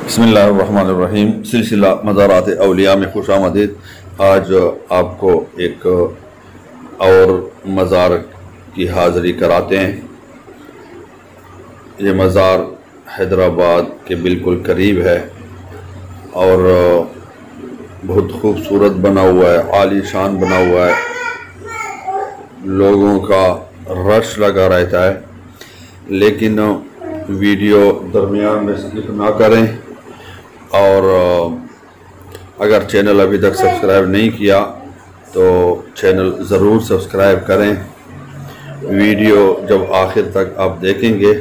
बिस्मिल्लाहिर्रहमानिर्रहीम। सिलसिला मज़ारात auliya में खुश आमदीद। आज आपको एक और मज़ार की हाज़िरी कराते हैं। ये मज़ार हैदराबाद के बिल्कुल करीब है और बहुत खूबसूरत बना हुआ है, आलीशान बना हुआ है, लोगों का रश लगा रहता है। लेकिन वीडियो दरमियान में स्किप ना करें और अगर चैनल अभी तक सब्सक्राइब नहीं किया तो चैनल ज़रूर सब्सक्राइब करें। वीडियो जब आखिर तक आप देखेंगे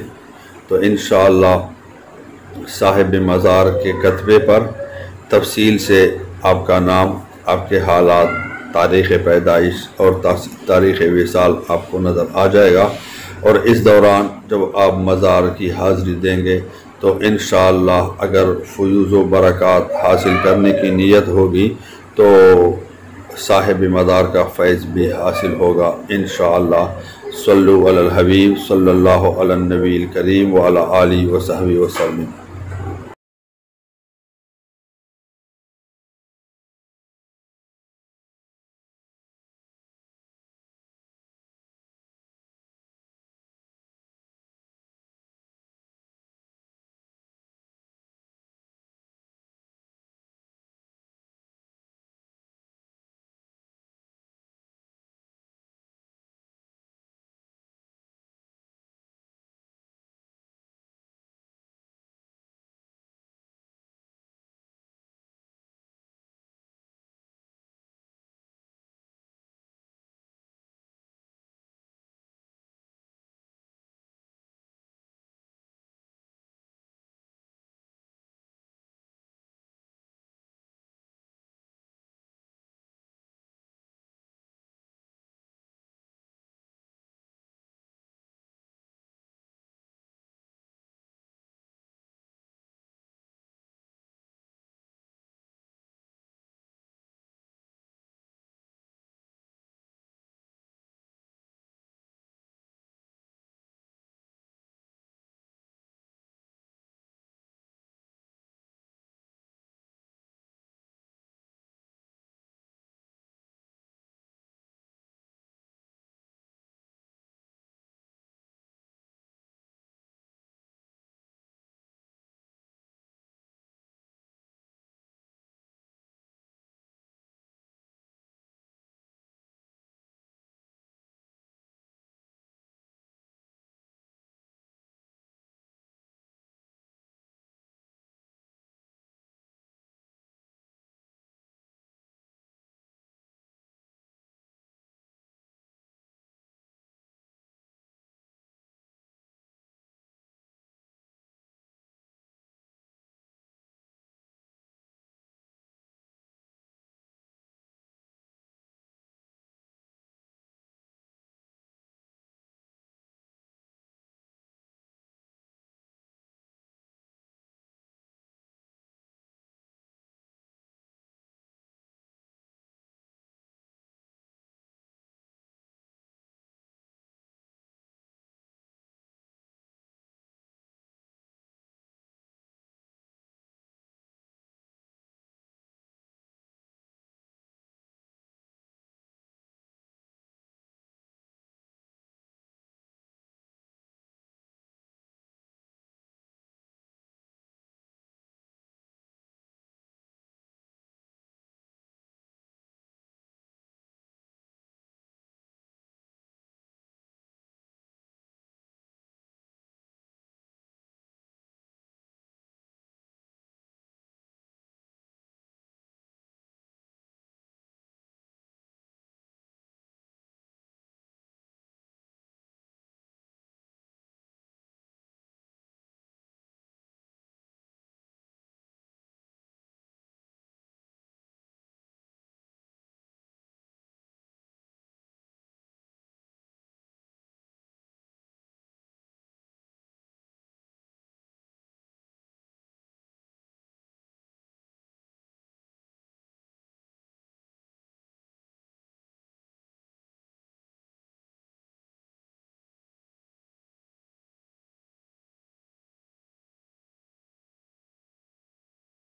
तो इंशाअल्लाह साहिब मज़ार के कतबे पर तफसील से आपका नाम, आपके हालात, तारीख़ पैदाइश और तारीख़ विसाल आपको नज़र आ जाएगा। और इस दौरान जब आप मज़ार की हाज़िरी देंगे तो इंशाअल्लाह अगर फ़यूज़ व बरक़ात हासिल करने की नीयत होगी तो साहिब मज़ार का फ़ैज़ भी हासिल होगा इंशाअल्लाह। सल्लु अलल हबीब सल्लल्लाहु अलैहि नबील करीम व अला आलिहि व सहबिहि वसल्लम।